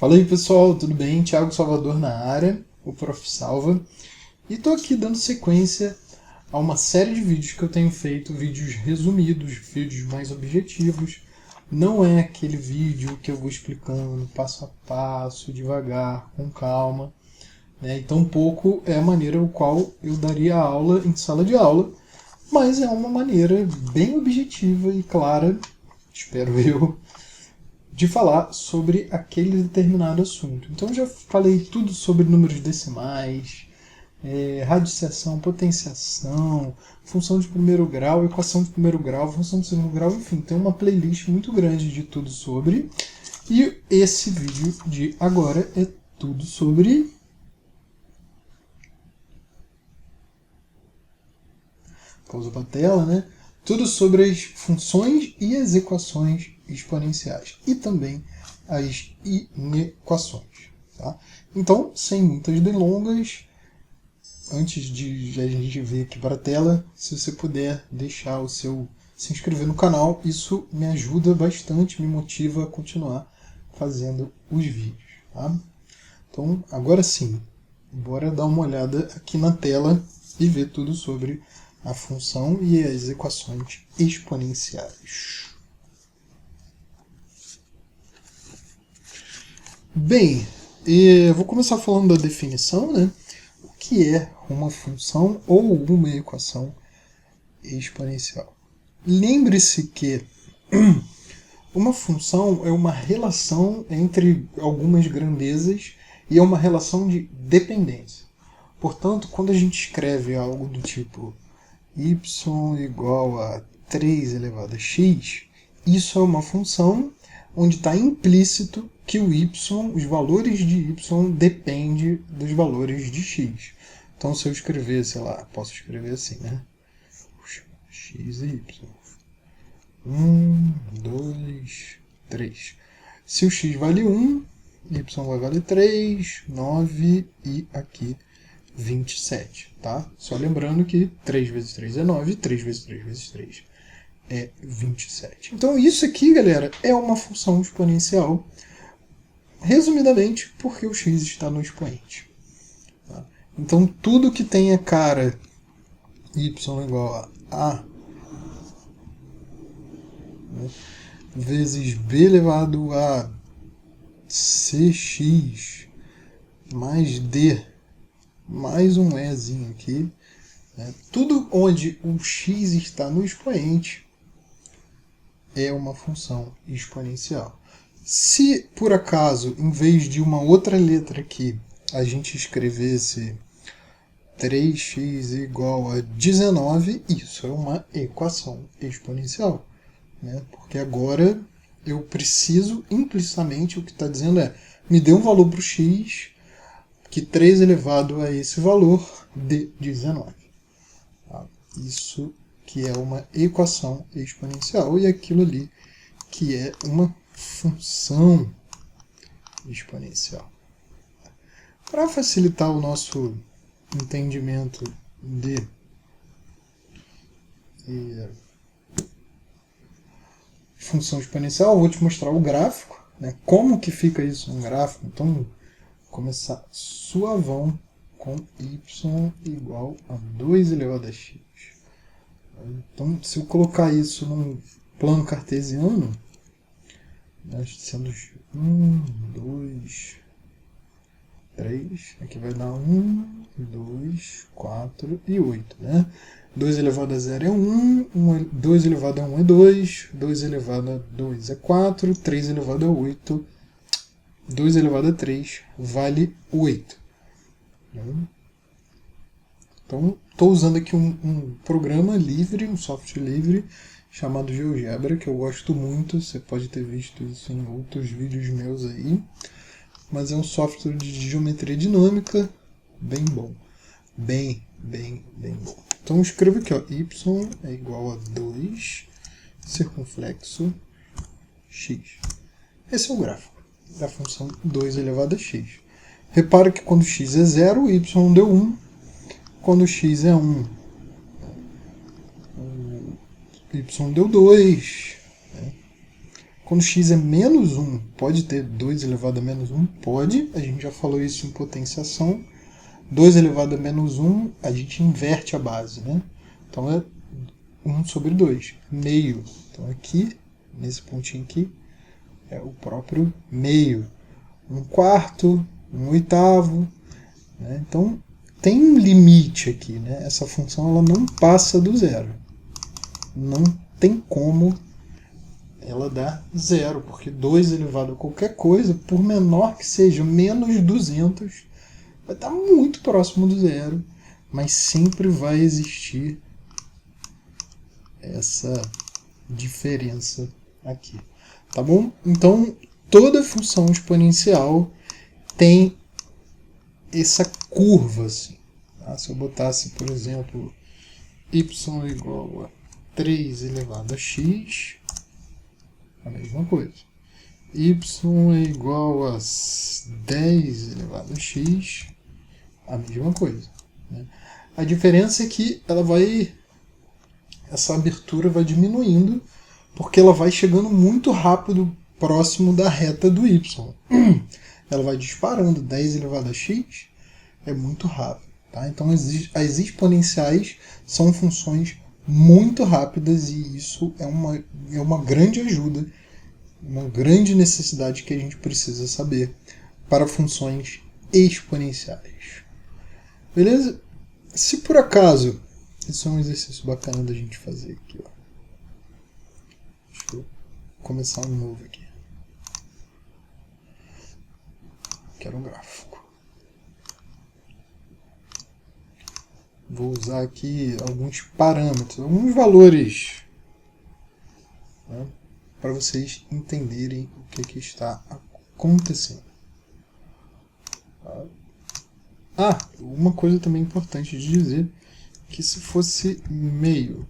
Fala aí pessoal, tudo bem? Thiago Salvador na área, o Prof. Salva. E estou aqui dando sequência a uma série de vídeos que eu tenho feito, vídeos resumidos, vídeos mais objetivos. Não é aquele vídeo que eu vou explicando passo a passo, devagar, com calma. Né? E tampouco é a maneira o qual eu daria aula em sala de aula, mas é uma maneira bem objetiva e clara, espero eu, de falar sobre aquele determinado assunto. Então eu já falei tudo sobre números decimais, radiciação, potenciação, função de primeiro grau, equação de primeiro grau, função de segundo grau, enfim, tem uma playlist muito grande de tudo sobre. E esse vídeo de agora é tudo sobre pausa para a tela, né? Tudo sobre as funções e as equações exponenciais e também as inequações. Tá? Então, sem muitas delongas, antes de a gente vir aqui para a tela, se você puder deixar o seu se inscrever no canal, isso me ajuda bastante, me motiva a continuar fazendo os vídeos. Tá? Então, agora sim, bora dar uma olhada aqui na tela e ver tudo sobre a função e as equações exponenciais. Bem, eu vou começar falando da definição, né? O que é uma função ou uma equação exponencial? Lembre-se que uma função é uma relação entre algumas grandezas e é uma relação de dependência. Portanto, quando a gente escreve algo do tipo y igual a 3 elevado a x, isso é uma função onde está implícito que o y, os valores de y dependem dos valores de x. Então, se eu escrever, sei lá, posso escrever assim, né? X e y. 1, 2, 3. Se o x vale 1, y vai valer 3, 9 e aqui 27, tá? Só lembrando que 3 vezes 3 é 9, 3 vezes 3 vezes 3 é 27. Então isso aqui, galera, é uma função exponencial, resumidamente, porque o x está no expoente. Tá? Então tudo que tenha cara y igual a né, vezes b elevado a cx mais d mais um ezinho aqui, né? Tudo onde o x está no expoente é uma função exponencial. Se por acaso, em vez de uma outra letra aqui, a gente escrevesse 3x igual a 19, isso é uma equação exponencial. Né? Porque agora eu preciso, implicitamente, o que está dizendo é, me dê um valor para o x, que 3 elevado a esse valor de 19. Tá? Isso que é uma equação exponencial e aquilo ali que é uma função exponencial. Para facilitar o nosso entendimento de função exponencial, eu vou te mostrar o gráfico, né? Como que fica isso no gráfico. Então, vou começar suavão com y igual a 2 elevado a x. Então, se eu colocar isso num plano cartesiano, né, sendo 1, 2, 3, aqui vai dar 1, 2, 4 e 8. Né? 2 elevado a 0 é 1, 2 elevado a 1 é 2, 2 elevado a 2 é 4, 3 elevado a 8, 2 elevado a 3 vale 8. Então, estou usando aqui um programa livre, um software livre, chamado GeoGebra, que eu gosto muito. Você pode ter visto isso em outros vídeos meus aí. Mas é um software de geometria dinâmica bem bom. Bem bom. Então, eu escrevo aqui, ó, y é igual a 2 circunflexo x. Esse é o gráfico da função 2 elevado a x. Repara que quando x é 0, o y deu 1. Quando x é 1, o y deu 2. Né? Quando x é menos 1, pode ter 2 elevado a menos 1? Pode, a gente já falou isso em potenciação. 2 elevado a menos 1, a gente inverte a base, né? Então é 1 sobre 2, meio. Então aqui, nesse pontinho aqui, é o próprio meio. 1/4, 1/8, né? Então tem um limite aqui, né? Essa função ela não passa do zero. Não tem como ela dar zero, porque 2 elevado a qualquer coisa, por menor que seja, menos 200, vai estar muito próximo do zero, mas sempre vai existir essa diferença aqui. Tá bom? Então, toda função exponencial tem essa curva, assim. Tá? Se eu botasse, por exemplo, y igual a 3 elevado a x, a mesma coisa. Y é igual a 10 elevado a x, a mesma coisa. Né? A diferença é que essa abertura vai diminuindo, porque ela vai chegando muito rápido próximo da reta do y. Ela vai disparando. 10 elevado a x é muito rápido. Tá? Então as exponenciais são funções muito rápidas e isso é uma grande ajuda, uma grande necessidade que a gente precisa saber para funções exponenciais. Beleza? Se por acaso, esse é um exercício bacana da gente fazer aqui. Ó. Deixa eu começar um novo aqui. Quero um gráfico. Vou usar aqui alguns parâmetros, alguns valores, né, para vocês entenderem o que está acontecendo. Uma coisa também importante de dizer, que se fosse meio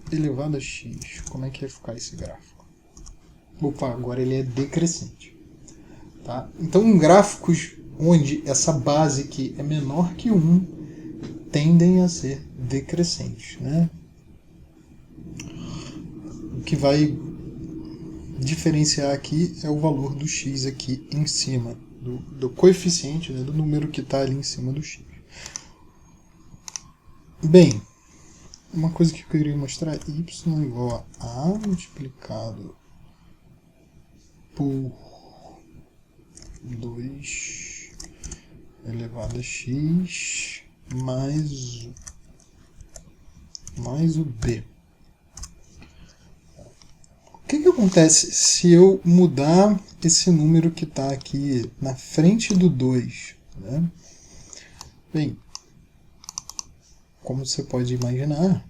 elevado a x, como é que ia ficar esse gráfico? Opa, agora ele é decrescente. Tá? Então, em gráficos onde essa base aqui é menor que 1, tendem a ser decrescentes. Né? O que vai diferenciar aqui é o valor do x aqui em cima, do coeficiente, né, do número que está ali em cima do x. Bem, uma coisa que eu queria mostrar é y igual a multiplicado por 2 elevado a x mais o b. O que acontece se eu mudar esse número que está aqui na frente do 2? Né? Bem, como você pode imaginar,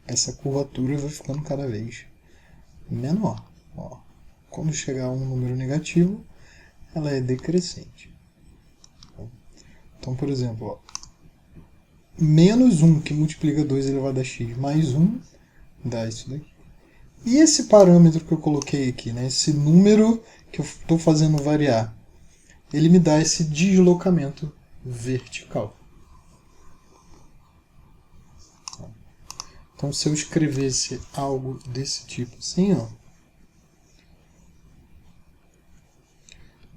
essa curvatura vai ficando cada vez menor. Ó, quando chegar a um número negativo, ela é decrescente. Então, por exemplo, ó, menos 1 que multiplica 2 elevado a x mais 1 dá isso daqui. E esse parâmetro que eu coloquei aqui, né, esse número que eu estou fazendo variar, ele me dá esse deslocamento vertical. Então, se eu escrevesse algo desse tipo assim, ó,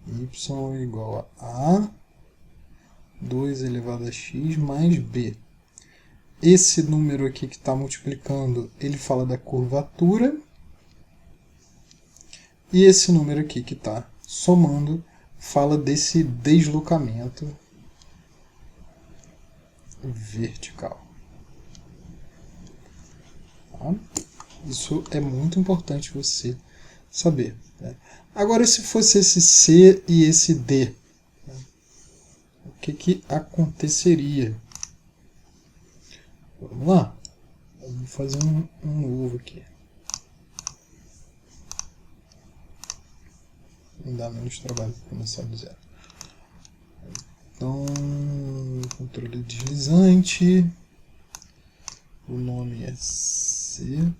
y igual a 2 elevado a x mais b. Esse número aqui que está multiplicando, ele fala da curvatura. E esse número aqui que está somando, fala desse deslocamento vertical. Tá? Isso é muito importante você saber. Né? Agora, se fosse esse C e esse D, né? O que aconteceria? Vamos lá. Vamos fazer um novo aqui. Não dá menos trabalho para começar do zero. Então, controle deslizante. O nome é C.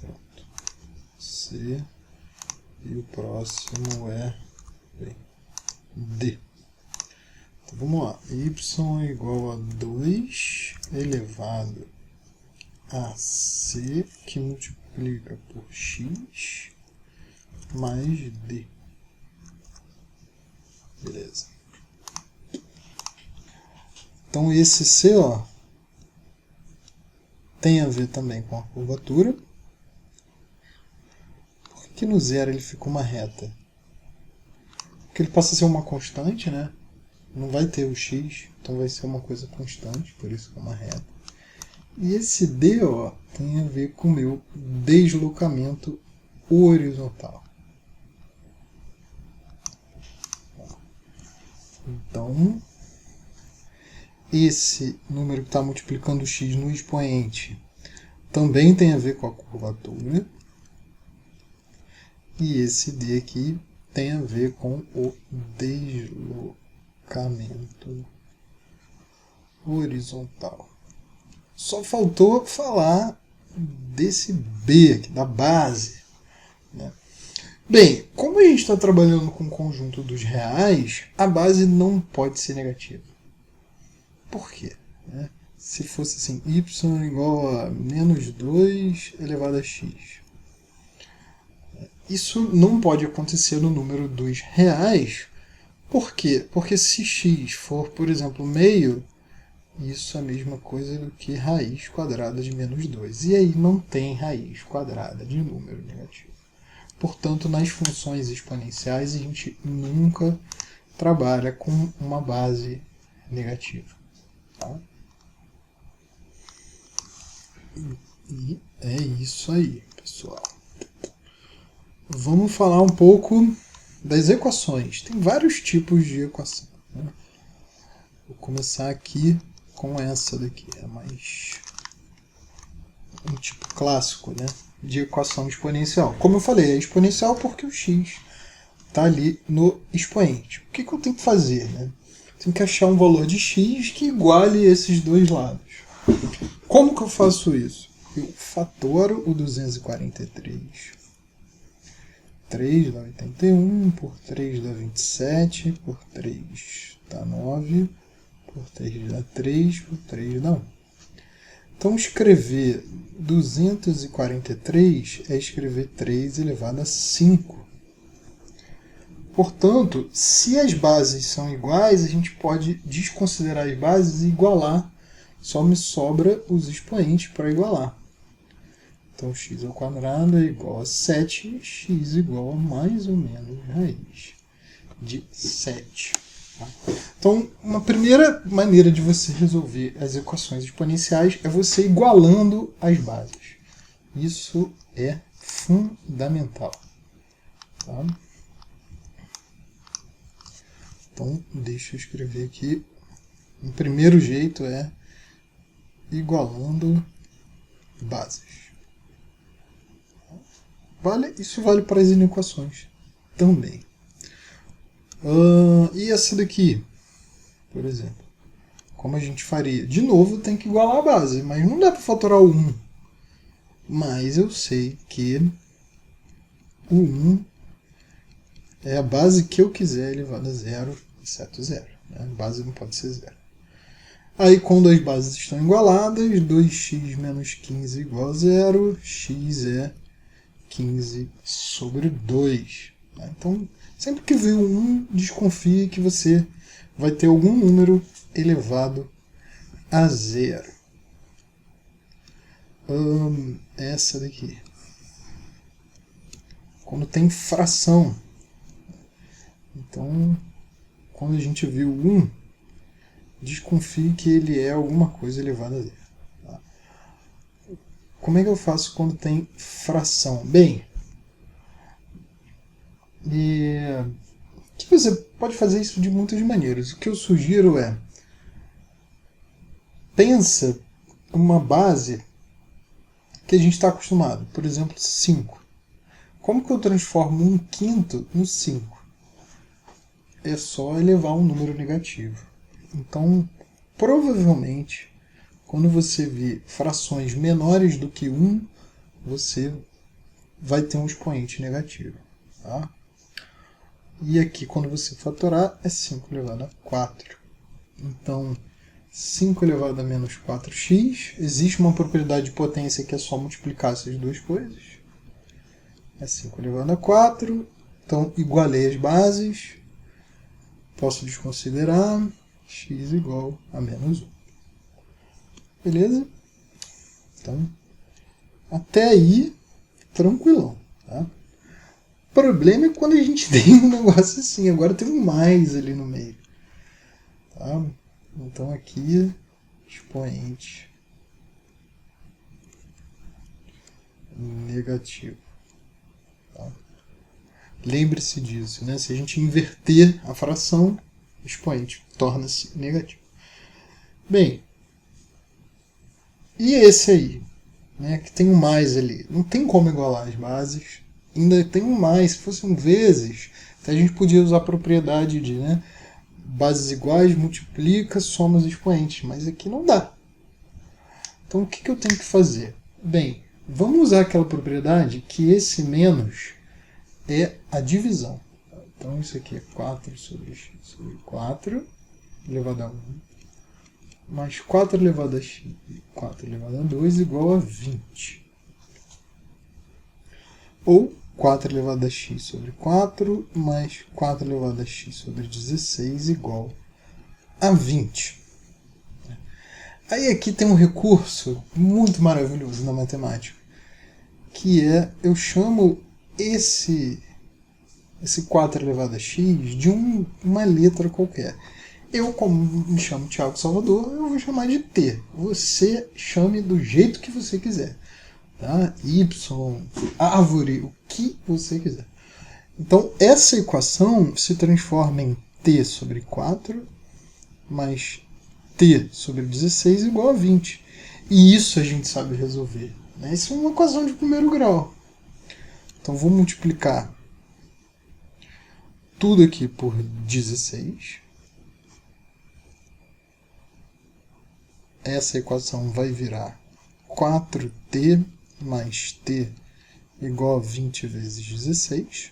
Pronto. C. E o próximo é D. Então, vamos lá. Y é igual a 2 elevado a C, que multiplica por x mais D. Beleza. Então esse C, ó, tem a ver também com a curvatura. Por que no zero ele fica uma reta? Porque ele passa a ser uma constante, né? Não vai ter o x, então vai ser uma coisa constante, por isso que é uma reta. E esse D, ó, tem a ver com o meu deslocamento horizontal. Então, esse número que está multiplicando o x no expoente também tem a ver com a curvatura. E esse D aqui tem a ver com o deslocamento horizontal. Só faltou falar desse B aqui, da base, né? Bem, como a gente está trabalhando com o conjunto dos reais, a base não pode ser negativa. Por quê? Se fosse assim, y igual a menos 2 elevado a x. Isso não pode acontecer no número dos reais. Por quê? Porque se x for, por exemplo, meio, isso é a mesma coisa do que raiz quadrada de menos 2. E aí não tem raiz quadrada de número negativo. Portanto, nas funções exponenciais, a gente nunca trabalha com uma base negativa. Tá? E é isso aí, pessoal. Vamos falar um pouco das equações. Tem vários tipos de equação, né? Vou começar aqui com essa daqui. É mais um tipo clássico, né, de equação exponencial. Como eu falei, é exponencial porque o x está ali no expoente. O que eu tenho que fazer? Né? Tenho que achar um valor de x que iguale esses dois lados. Como que eu faço isso? Eu fatoro o 243. 3 dá 81, por 3 dá 27, por 3 dá 9, por 3 dá 3, por 3 dá 1. Então, escrever 243 é escrever 3 elevado a 5. Portanto, se as bases são iguais, a gente pode desconsiderar as bases e igualar. Só me sobra os expoentes para igualar. Então, x ao quadrado é igual a 7, x igual a mais ou menos raiz de 7. Tá? Então, uma primeira maneira de você resolver as equações exponenciais é você igualando as bases. Isso é fundamental. Tá? Então, deixa eu escrever aqui. O primeiro jeito é igualando bases. Isso vale para as inequações também. E essa daqui, por exemplo, como a gente faria? De novo, tem que igualar a base, mas não dá para fatorar o 1. Mas eu sei que o 1 é a base que eu quiser elevado a 0, exceto 0. Né? A base não pode ser 0. Aí, quando as bases estão igualadas, 2x menos 15 igual a 0, x é 15 sobre 2. Então, sempre que ver um 1, desconfie que você vai ter algum número elevado a 0. Essa daqui. Quando tem fração. Então, quando a gente viu 1, desconfie que ele é alguma coisa elevada a 0. Tá? Como é que eu faço quando tem fração? Bem, você pode fazer isso de muitas maneiras. O que eu sugiro é pensa uma base que a gente está acostumado. Por exemplo, 5. Como que eu transformo 1/5 no 5? É só elevar um número negativo. Então, provavelmente, quando você vê frações menores do que 1, você vai ter um expoente negativo. Tá? E aqui, quando você fatorar, é 5 elevado a 4. Então, 5 elevado a menos 4x. Existe uma propriedade de potência que é só multiplicar essas duas coisas. É 5 elevado a 4. Então, igualei as bases. Posso desconsiderar. X igual a menos 1. Beleza? Então, até aí, tranquilão. Tá? O problema é quando a gente tem um negócio assim. Agora tem um mais ali no meio. Tá? Então aqui, expoente negativo. Tá? Lembre-se disso, né? Se a gente inverter a fração, o expoente torna-se negativo. Bem, e esse aí? Né, que tem um mais ali. Não tem como igualar as bases. Ainda tem um mais. Se fossem vezes, a gente podia usar a propriedade de, né, bases iguais, multiplica, soma os expoentes. Mas aqui não dá. Então o que eu tenho que fazer? Bem, vamos usar aquela propriedade que esse menos é a divisão. Então isso aqui é 4 sobre x sobre 4 elevado a 1 mais 4 elevado a x, 4 elevado a 2 igual a 20. Ou 4 elevado a x sobre 4 mais 4 elevado a x sobre 16 igual a 20. Aí aqui tem um recurso muito maravilhoso na matemática, que é, eu chamo esse 4 elevado a x de uma letra qualquer. Eu, como me chamo Thiago Salvador, eu vou chamar de T. Você chame do jeito que você quiser. Tá? Y, árvore, o que você quiser. Então, essa equação se transforma em T sobre 4 mais T sobre 16 igual a 20. E isso a gente sabe resolver. Né? Isso é uma equação de primeiro grau. Então, vou multiplicar tudo aqui por 16. Essa equação vai virar 4t mais t igual a 20 vezes 16.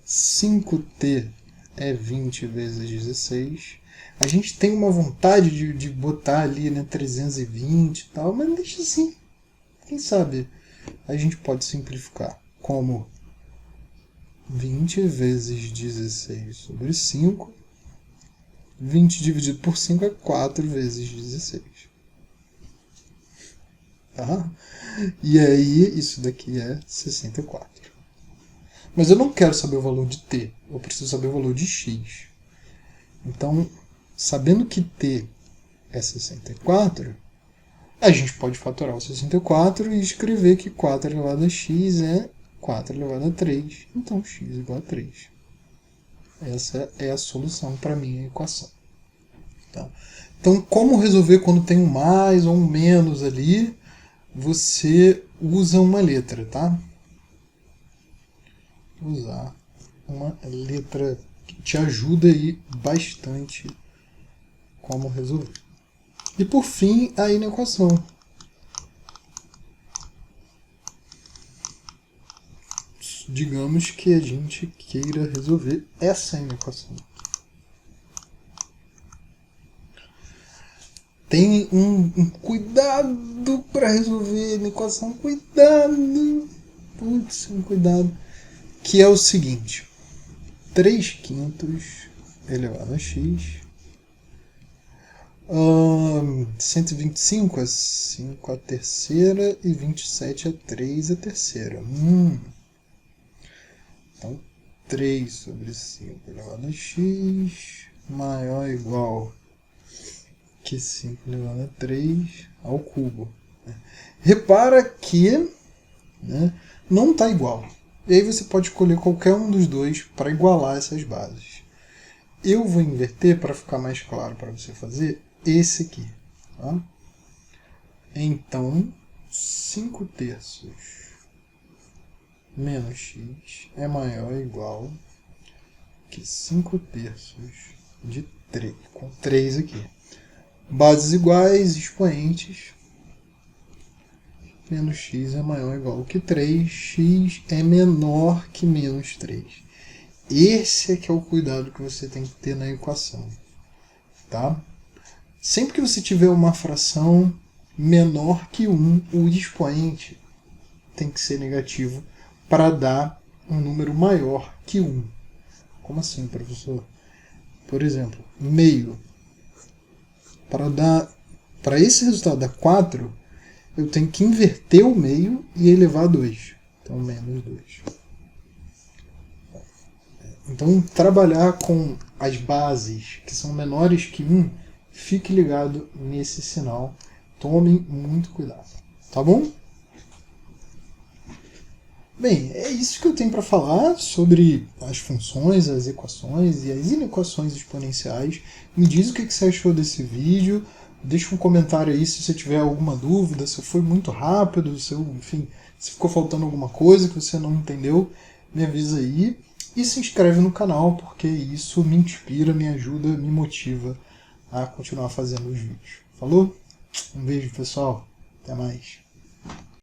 5t é 20 vezes 16. A gente tem uma vontade de botar ali, né, 320 e tal, mas deixa assim. Quem sabe a gente pode simplificar como 20 vezes 16 sobre 5. 20 dividido por 5 é 4 vezes 16. Tá? E aí, isso daqui é 64. Mas eu não quero saber o valor de t, eu preciso saber o valor de x. Então, sabendo que t é 64, a gente pode fatorar o 64 e escrever que 4 elevado a x é 4 elevado a 3. Então, x igual a 3. Essa é a solução para a minha equação. Tá? Então, como resolver quando tem um mais ou um menos ali? Você usa uma letra, tá? Usar uma letra que te ajuda aí bastante como resolver. E por fim, a inequação. Digamos que a gente queira resolver essa inequação. Tem um cuidado para resolver a inequação. Cuidado! Putz, um cuidado. Que é o seguinte. 3/5 elevado a x. 125 é 5 a terceira e 27 é 3 a terceira. Então, 3 sobre 5 elevado a x maior ou igual que 5 elevado a 3 ao cubo. Repara que, né, não está igual. E aí você pode escolher qualquer um dos dois para igualar essas bases. Eu vou inverter para ficar mais claro para você fazer esse aqui. Tá? Então, 5 terços menos x é maior ou igual que 5 terços de 3, com 3 aqui. Bases iguais, expoentes. Menos x é maior ou igual que 3. X é menor que menos 3. Esse é que é o cuidado que você tem que ter na equação. tá? Sempre que você tiver uma fração menor que 1, o expoente tem que ser negativo para dar um número maior que 1. Como assim, professor? Por exemplo, meio. Para esse resultado dar 4, eu tenho que inverter o meio e elevar a 2. Então, menos 2. Então, trabalhar com as bases que são menores que 1, fique ligado nesse sinal. Tomem muito cuidado. Tá bom? Bem, é isso que eu tenho para falar sobre as funções, as equações e as inequações exponenciais. Me diz o que você achou desse vídeo. Deixa um comentário aí se você tiver alguma dúvida, se foi muito rápido, enfim, se ficou faltando alguma coisa que você não entendeu, me avisa aí. E se inscreve no canal, porque isso me inspira, me ajuda, me motiva a continuar fazendo os vídeos. Falou? Um beijo, pessoal. Até mais.